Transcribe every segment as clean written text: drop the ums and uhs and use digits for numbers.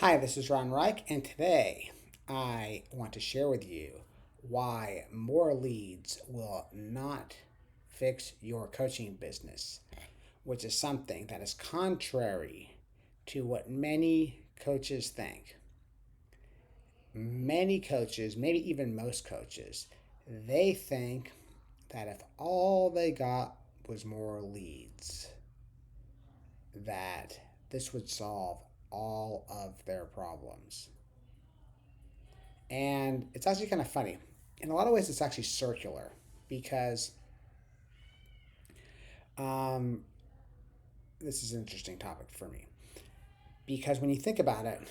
Hi, this is Ron Reich, and today I want to share with you why more leads will not fix your coaching business, which is something that is contrary to what many coaches think. Many coaches, maybe even most coaches, they think that if all they got was more leads, that this would solve all of their problems. And it's actually kind of funny. In a lot of ways, it's actually circular because um, this is an interesting topic for me. Because when you think about it,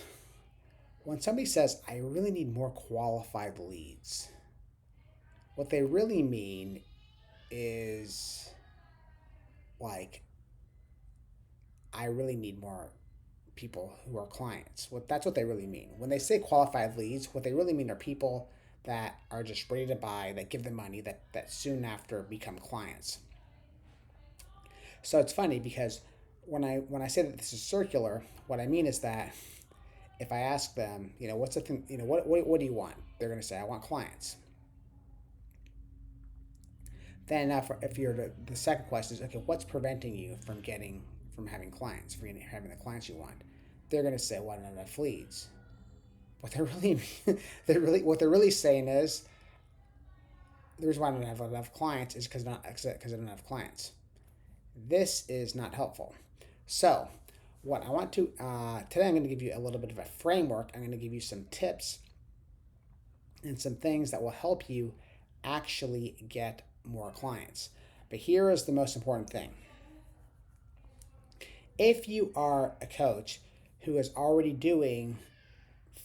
when somebody says, I really need more qualified leads, what they really mean is like, I really need more people who are clients. That's what they really mean. When they say qualified leads, what they really mean are people that are just ready to buy, that give them money, that soon after become clients. So it's funny because when I say that this is circular, what I mean is that if I ask them, what's the thing, what do you want? They're going to say, I want clients. Then if you're the second question is, okay, what's preventing you from having clients, from having the clients you want? They're going to say, well, not enough leads. What they're really what they're really saying is the reason why I don't have enough clients is because I don't have clients. This is not helpful. So, what I want to today, I'm going to give you a little bit of a framework. I'm going to give you some tips and some things that will help you actually get more clients. But here is the most important thing. If you are a coach who is already doing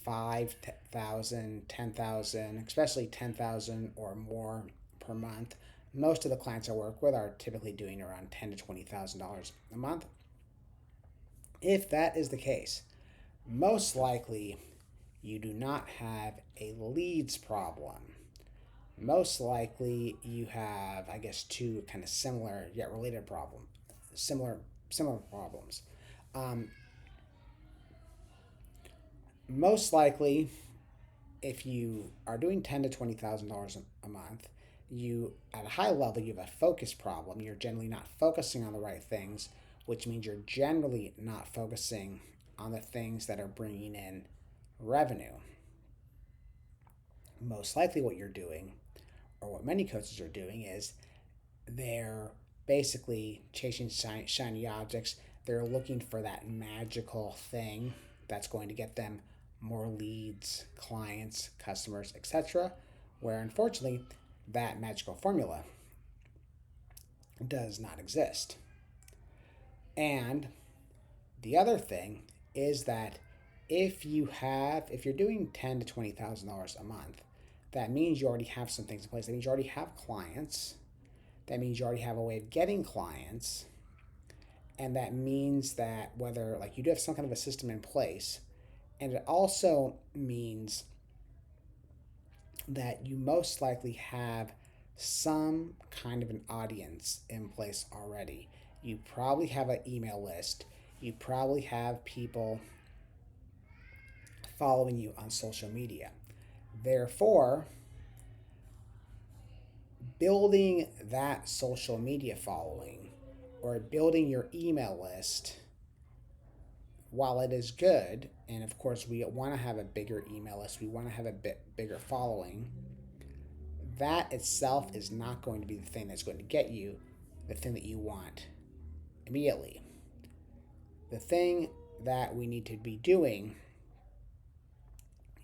5,000, 10,000, especially 10,000 or more per month, most of the clients I work with are typically doing around $10,000 to $20,000 a month. If that is the case, most likely you do not have a leads problem. Most likely you have, I guess, two kind of similar yet related similar problems. Um, Most likely, if you are doing $10,000 to $20,000 a month, you at a high level you have a focus problem. You're generally not focusing on the right things, which means you're generally not focusing on the things that are bringing in revenue. Most likely, what you're doing, or what many coaches are doing, is they're basically chasing shiny objects. They're looking for that magical thing that's going to get them more leads, clients, customers, etc. Where unfortunately, that magical formula does not exist. And the other thing is that if you're doing $10,000 to $20,000 a month, that means you already have some things in place. That means you already have clients. That means you already have a way of getting clients. And that means that whether like you do have some kind of a system in place, and it also means that you most likely have some kind of an audience in place already. You probably have an email list. You probably have people following you on social media. Therefore, building that social media following or building your email list, while it is good, and of course we want to have a bigger email list, we want to have a bit bigger following, that itself is not going to be the thing that's going to get you the thing that you want immediately. The thing that we need to be doing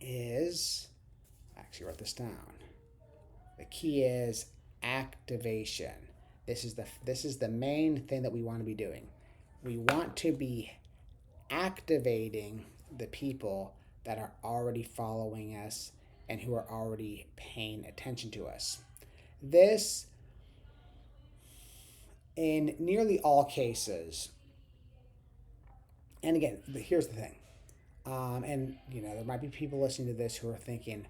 is, I actually wrote this down. The key is activation. This is the main thing that we want to be doing. We want to be activating the people that are already following us and who are already paying attention to us. This, in nearly all cases, and again, here's the thing, and there might be people listening to this who are thinking,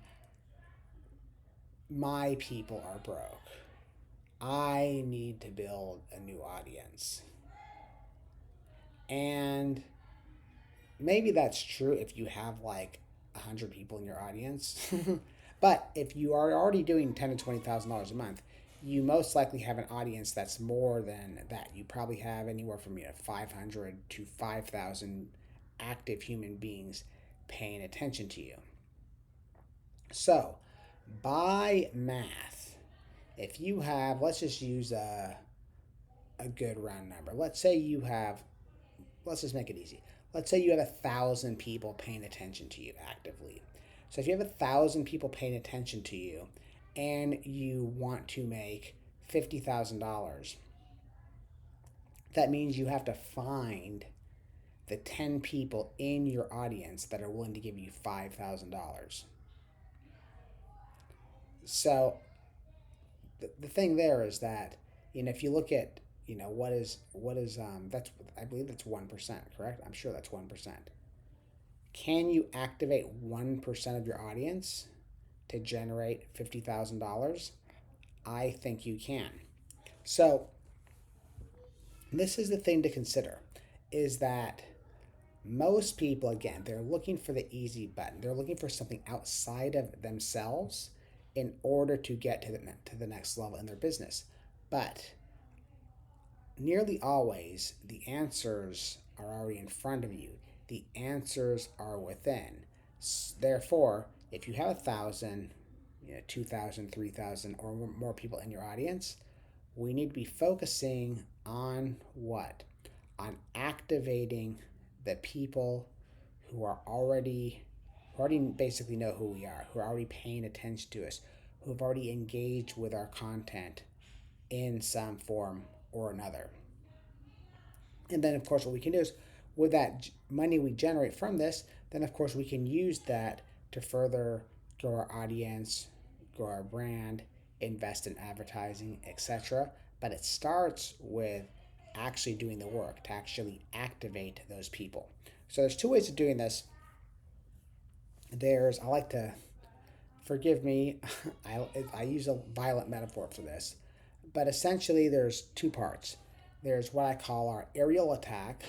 my people are broke. I need to build a new audience. And maybe that's true if you have like 100 people in your audience. But if you are already doing ten to $20,000 a month, you most likely have an audience that's more than that. You probably have anywhere from 500 to 5,000 active human beings paying attention to you. So, by math, if you have, let's just use a good round number. Let's just make it easy. Let's say you have 1,000 people paying attention to you actively. So if you have 1,000 people paying attention to you and you want to make $50,000, that means you have to find the 10 people in your audience that are willing to give you $5,000. So the thing there is that, if you look at, what is that's, I believe that's 1%, correct? I'm sure that's 1%. Can you activate 1% of your audience to generate $50,000? I think you can. So, this is the thing to consider, is that most people, again, they're looking for the easy button. They're looking for something outside of themselves in order to get to the next level in their business. But nearly always, the answers are already in front of you. The answers are within. Therefore, if you have 1,000, 2,000, 3,000, or more people in your audience, we need to be focusing on what? On activating the people who are already basically know who we are, who are already paying attention to us, who have already engaged with our content in some form or another. And then, of course, what we can do is, with that money we generate from this, then, of course, we can use that to further grow our audience, grow our brand, invest in advertising, etc. But it starts with actually doing the work to actually activate those people. So there's two ways of doing this. I like to, forgive me, I use a violent metaphor for this, but essentially there's two parts. There's what I call our aerial attack.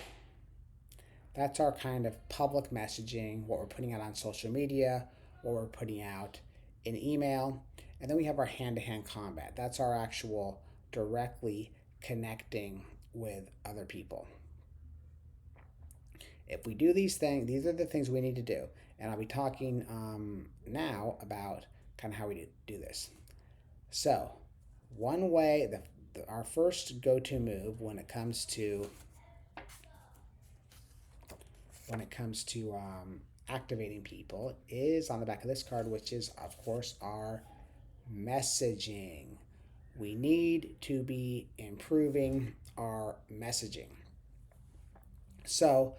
That's our kind of public messaging, what we're putting out on social media, what we're putting out in email. And then we have our hand to hand combat. That's our actual directly connecting with other people. If we do these things, these are the things we need to do. And I'll be talking now about kind of how we do this. So, one way, our first go-to move when it comes to activating people is on the back of this card, which is, of course, our messaging. We need to be improving our messaging. So,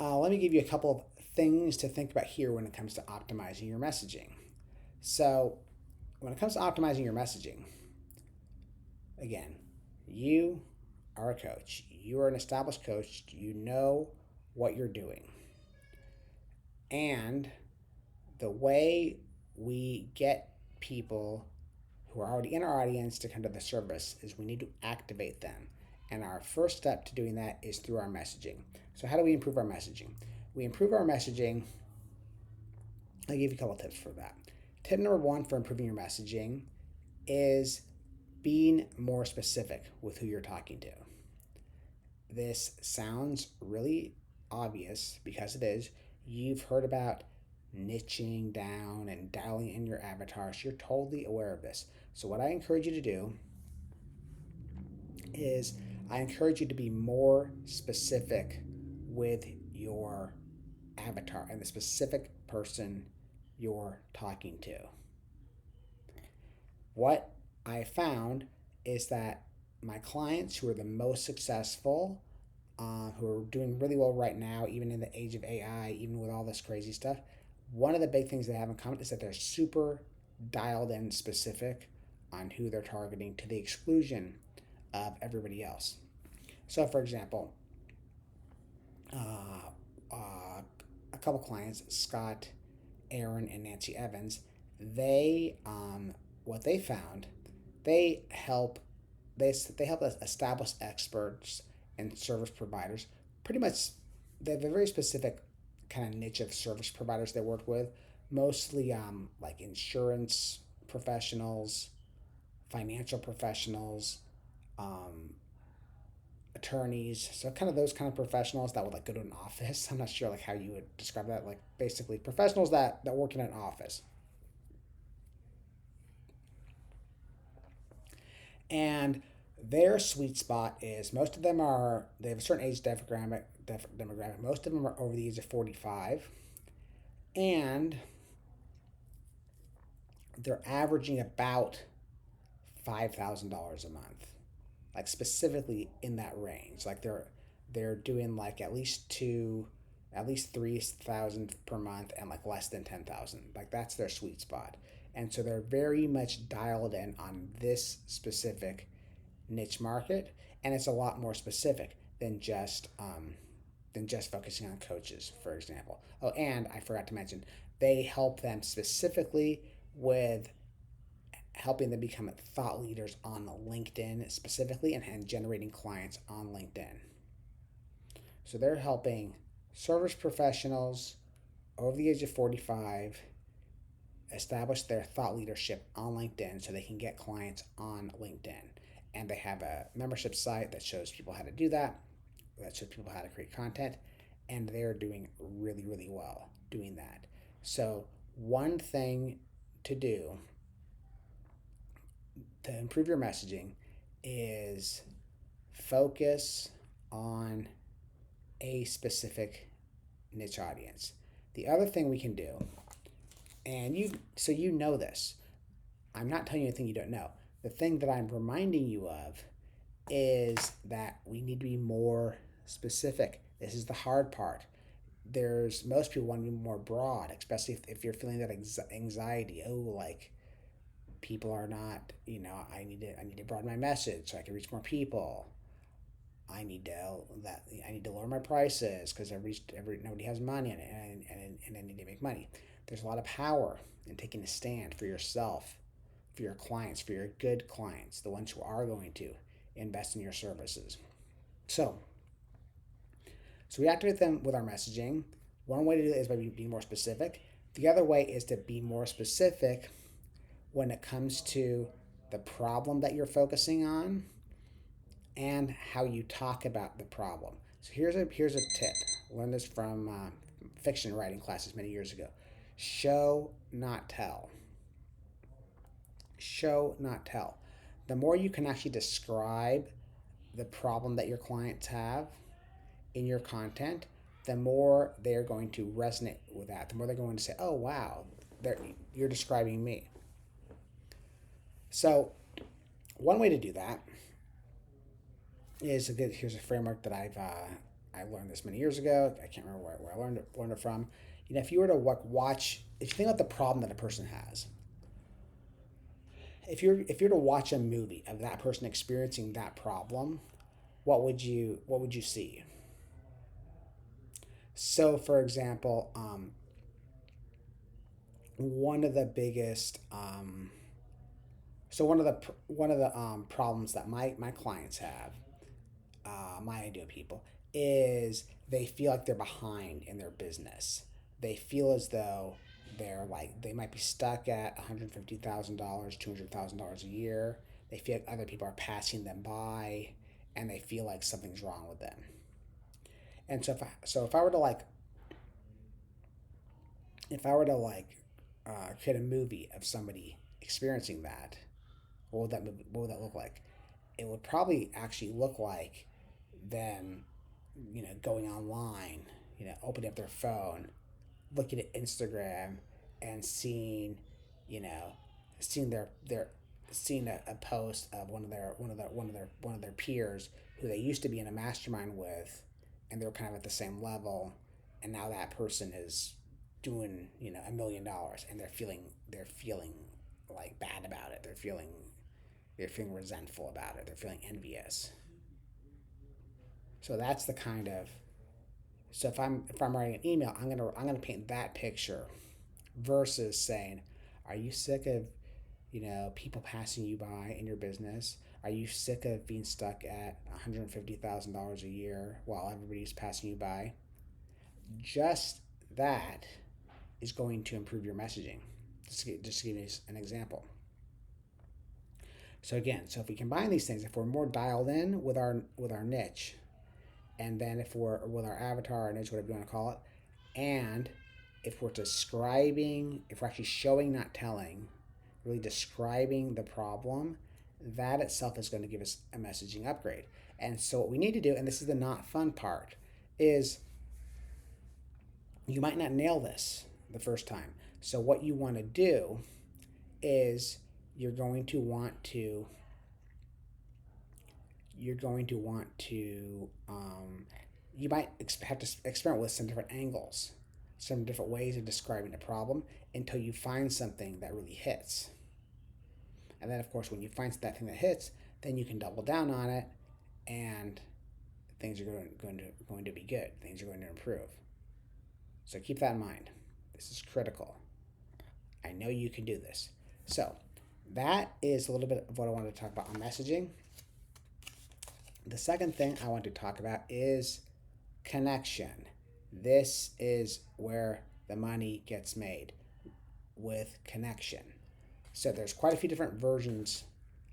let me give you a couple of things to think about here when it comes to optimizing your messaging. So, when it comes to optimizing your messaging, again, you are a coach. You are an established coach. You know what you're doing. And the way we get people who are already in our audience to come to the service is we need to activate them. And our first step to doing that is through our messaging. So, how do we improve our messaging? We improve our messaging. I'll give you a couple tips for that. Tip number one for improving your messaging is being more specific with who you're talking to. This sounds really obvious because it is. You've heard about niching down and dialing in your avatar, so you're totally aware of this. So, what I encourage you to do is I encourage you to be more specific with your avatar and the specific person you're talking to. What I found is that my clients who are the most successful, who are doing really well right now, even in the age of AI, even with all this crazy stuff, one of the big things they have in common is that they're super dialed in specific on who they're targeting to the exclusion of everybody else. So, for example, a couple clients, Scott, Aaron, and Nancy Evans, they what they found, they help they help us establish experts and service providers. Pretty much, they have a very specific kind of niche of service providers they work with, mostly like insurance professionals, financial professionals, um, attorneys. So kind of those kind of professionals that would like go to an office. I'm not sure like how you would describe that. Like basically professionals that work in an office. And their sweet spot is most of them are they have a certain age demographic. Most of them are over the age of 45, and they're averaging about $5,000 a month, like specifically in that range. Like they're doing like at least 3,000 per month and like less than 10,000. Like that's their sweet spot, and so they're very much dialed in on this specific niche market, and it's a lot more specific than just focusing on coaches, for example. Oh, and I forgot to mention, they help them specifically with helping them become thought leaders on LinkedIn specifically and generating clients on LinkedIn. So they're helping service professionals over the age of 45 establish their thought leadership on LinkedIn so they can get clients on LinkedIn. And they have a membership site that shows people how to do that, that shows people how to create content, and they're doing really, really well doing that. So, one thing to do to improve your messaging is focus on a specific niche audience. The other thing we can do, and you know this, I'm not telling you anything you don't know. The thing that I'm reminding you of is that we need to be more specific. This is the hard part. There's most people want to be more broad, especially if you're feeling that anxiety. Oh, like people are not, I need to broaden my message so I can reach more people. I need to lower my prices because nobody has money and I need to make money. There's a lot of power in taking a stand for yourself, for your clients, for your good clients, the ones who are going to invest in your services. So, so we activate them with our messaging. One way to do it is by being more specific. The other way is to be more specific when it comes to the problem that you're focusing on and how you talk about the problem. So here's a tip. I learned this from fiction writing classes many years ago. Show, not tell. Show, not tell. The more you can actually describe the problem that your clients have in your content, the more they're going to resonate with that. The more they're going to say, "Oh wow, you're describing me." So one way to do that is here's a framework that I learned this many years ago. I can't remember where I learned it from. If you were to watch, if you think about the problem that a person has, if you're to watch a movie of that person experiencing that problem, what would you see? So, for example, one of the biggest one of the problems that my clients have, my ideal people, is they feel like they're behind in their business. They feel as though they might be stuck at $150,000, $200,000 a year. They feel like other people are passing them by, and they feel like something's wrong with them. And so if I were to create a movie of somebody experiencing that, what would that look like? It would probably actually look like them, going online, opening up their phone, looking at Instagram, and seeing, you know, seeing their seeing a post of one of their peers who they used to be in a mastermind with, and they were kind of at the same level, and now that person is doing $1 million, and they're feeling like bad about it. They're feeling resentful about it. They're feeling envious. So that's the kind of so if I'm writing an email, I'm gonna paint that picture versus saying, "Are you sick of people passing you by in your business? Are you sick of being stuck at $150,000 a year while everybody's passing you by?" Just that is going to improve your messaging. Just to give you an example. So again, so if we combine these things, if we're more dialed in with our niche, and then if we're with our avatar, our niche, whatever you want to call it, and if we're describing, if we're actually showing, not telling, really describing the problem, that itself is going to give us a messaging upgrade. And so what we need to do, and this is the not fun part, is you might not nail this the first time. So what you want to do is you're going to want to you might have to experiment with some different angles, some different ways of describing the problem until you find something that really hits. And then, of course, when you find that thing that hits, then you can double down on it, and things are going to be good. Things are going to improve. So keep that in mind. This is critical. I know you can do this. So that is a little bit of what I wanted to talk about on messaging. The second thing I want to talk about is connection. This is where the money gets made, with connection. So there's quite a few different versions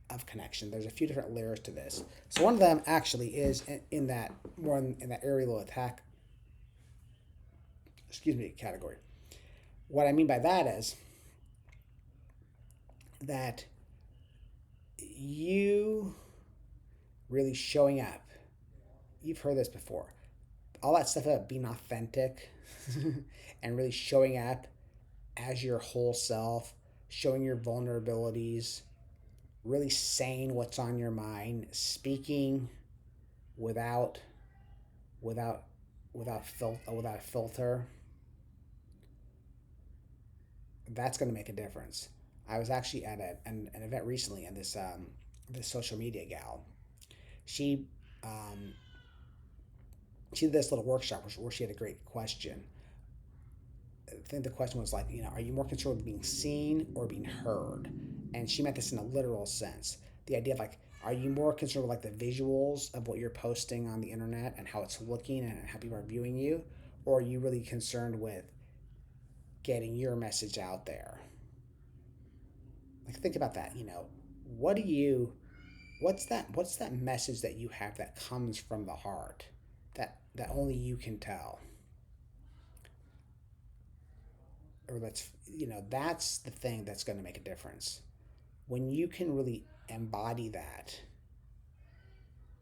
of connection. There's a few different layers to this. So one of them actually is in that aerial attack category. What I mean by that is that you really showing up. You've heard this before. All that stuff about being authentic and really showing up as your whole self, showing your vulnerabilities, really saying what's on your mind, speaking without a filter. That's going to make a difference. I was actually at an event recently, and this social media gal, she did this little workshop where she had a great question. I think the question was like, are you more concerned with being seen or being heard? And she meant this in a literal sense. The idea of like, are you more concerned with like the visuals of what you're posting on the internet and how it's looking and how people are viewing you? Or are you really concerned with getting your message out there? Like, think about that. What's that message that you have that comes from the heart that only you can tell? Or that's the thing that's going to make a difference. When you can really embody that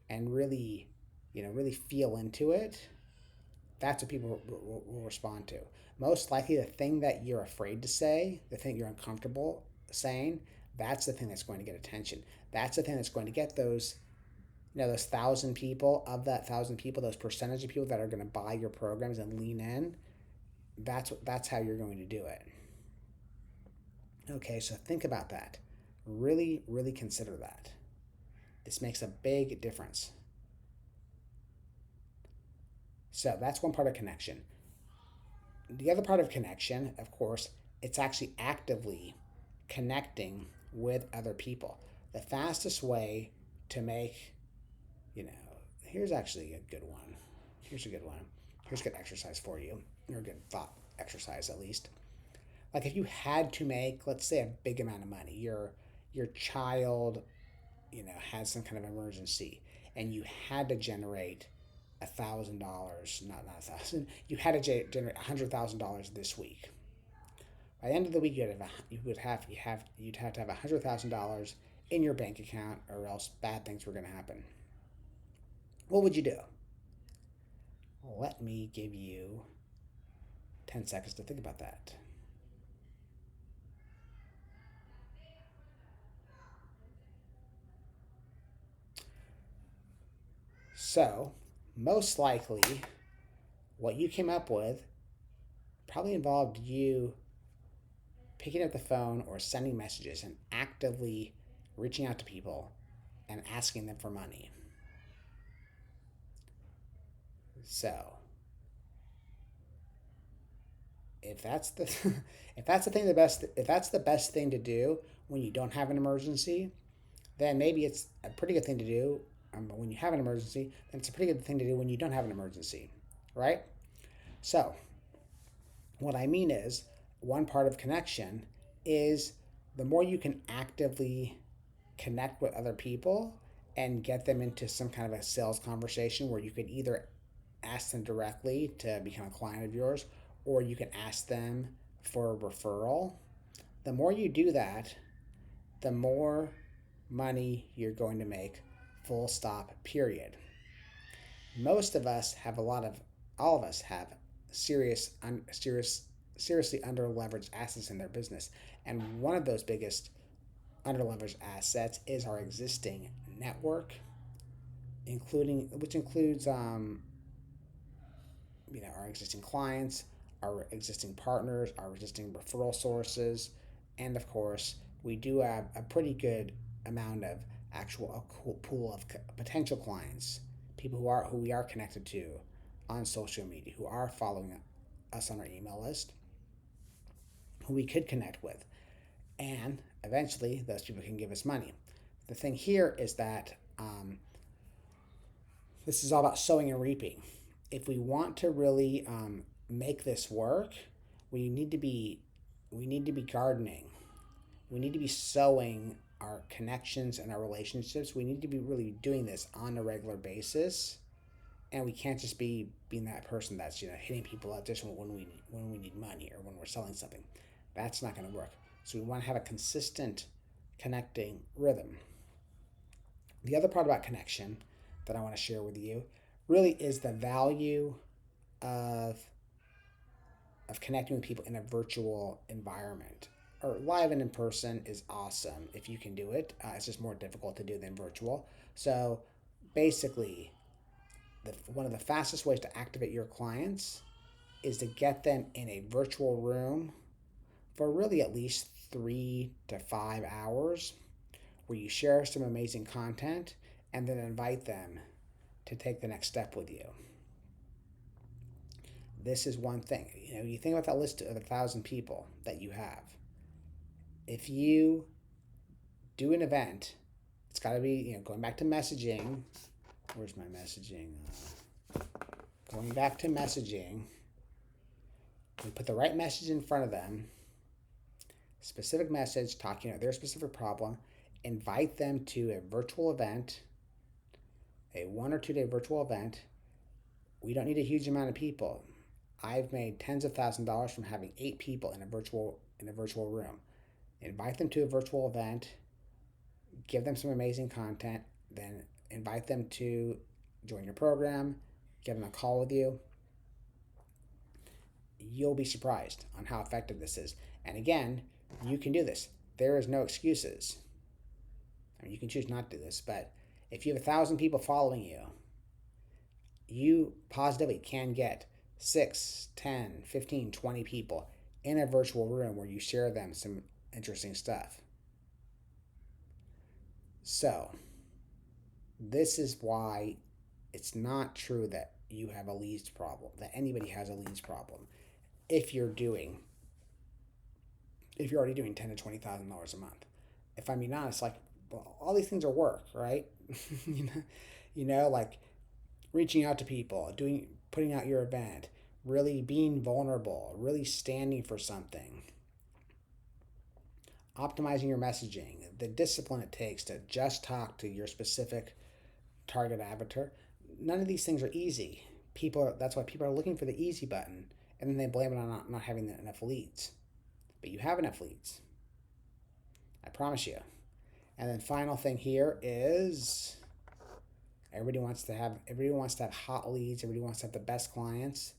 and really feel into it, that's what people will respond to. Most likely the thing that you're afraid to say, the thing you're uncomfortable saying, that's the thing that's going to get attention. That's the thing that's going to get those 1,000 people. Of that 1,000 people, those percentage of people that are going to buy your programs and lean in, that's how you're going to do it. Okay, so think about that. Really, really consider that. This makes a big difference. So that's one part of connection. The other part of connection, of course, it's actually actively connecting with other people. The fastest way to make, here's actually a good one. Here's a good one. Here's a good exercise for you, or a good thought exercise at least. Like if you had to make, let's say, a big amount of money, your child, has some kind of emergency, and you had to generate $1,000, not 1,000. You had to generate $100,000 this week. By the end of the week, you'd have to have $100,000 in your bank account, or else bad things were going to happen. What would you do? Let me give you 10 seconds to think about that. So, most likely, what you came up with probably involved you picking up the phone or sending messages and actively reaching out to people and asking them for money. So, if that's the if that's the best thing to do when you don't have an emergency, then maybe it's a pretty good thing to do when you have an emergency. Then it's a pretty good thing to do when you don't have an emergency, right? So, What I mean is, one part of connection is the more you can actively connect with other people and get them into some kind of a sales conversation where you could either ask them directly to become a client of yours or you can ask them for a referral. The more you do that, the more money you're going to make, full stop, period. Most of us have all of us have seriously under leveraged assets in their business. And one of those biggest under leveraged assets is our existing network, which includes our existing clients, our existing partners, our existing referral sources, and of course, we do have a pretty good amount of actual pool of potential clients, people who we are connected to on social media, who are following us on our email list, who we could connect with, and eventually those people can give us money. The thing here is that this is all about sowing and reaping. If we want to really make this work, we need to be gardening. We need to be sowing our connections and our relationships. We need to be really doing this on a regular basis, and we can't just be being that person that's hitting people up just when we need money or when we're selling something. That's not going to work. So we want to have a consistent connecting rhythm. The other part about connection that I want to share with you really is the value of connecting with people in a virtual environment. Or live and in person is awesome if you can do it. It's just more difficult to do than virtual. So basically, one of the fastest ways to activate your clients is to get them in a virtual room for really at least 3 to 5 hours where you share some amazing content and then invite them to take the next step with you. This is one thing. You think about that list of 1,000 people that you have. If you do an event, it's got to be, going back to messaging. Where's my messaging? Going back to messaging. We put the right message in front of them. Specific message talking about their specific problem. Invite them to a virtual event, a 1 or 2 day virtual event. We don't need a huge amount of people. I've made tens of thousands of dollars from having 8 people in a virtual room. Invite them to a virtual event, give them some amazing content, then invite them to join your program, get them a call with you. You'll be surprised on how effective this is. And again, you can do this. There is no excuses. You can choose not to do this, but if you have 1,000 people following you, you positively can get 6, 10, 15, 20 people in a virtual room where you share them some interesting stuff. So, this is why it's not true that you have a leads problem, that anybody has a leads problem. If you're already doing $10,000 to $20,000 a month. If I'm being honest, all these things are work, right? Like reaching out to people, putting out your event, really being vulnerable, really standing for something, optimizing your messaging, the discipline it takes to just talk to your specific target avatar. None of these things are easy. That's why people are looking for the easy button, and then they blame it on not having enough leads. But you have enough leads. I promise you. And then final thing here is everybody wants to have hot leads. Everybody wants to have the best clients.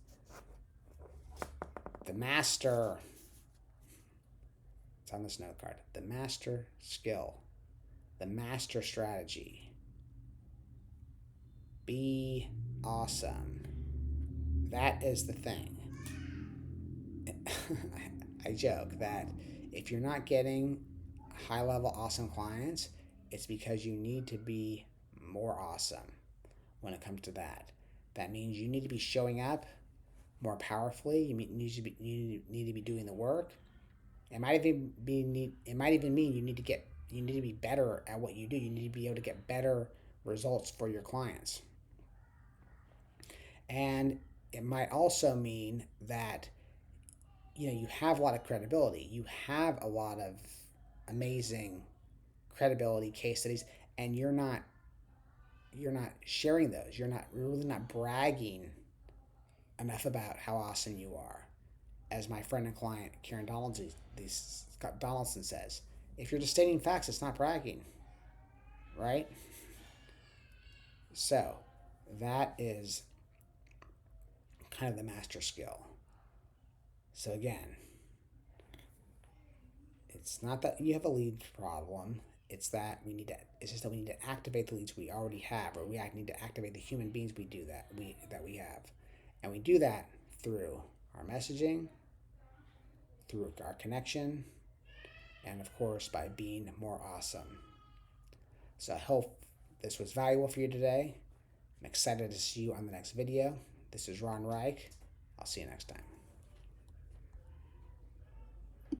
The master. It's on this note card. The master skill. The master strategy. Be awesome. That is the thing. I joke that if you're not getting high-level awesome clients, it's because you need to be more awesome when it comes to that. That means you need to be showing up more powerfully. You need to be doing the work. It might even mean you need to be better at what you do. You need to be able to get better results for your clients. And it might also mean that you have a lot of credibility. You have a lot of amazing credibility case studies, and you're not sharing those. You're really not bragging enough about how awesome you are. As my friend and client Karen Donaldson says, if you're just stating facts, it's not bragging, right? So that is kind of the master skill. So again, it's not that you have a lead problem. It's just that we need to activate the leads we already have, or we need to activate the human beings we have, and we do that through our messaging, through our connection, and of course by being more awesome. So I hope this was valuable for you today. I'm excited to see you on the next video. This is Ron Reich. I'll see you next time.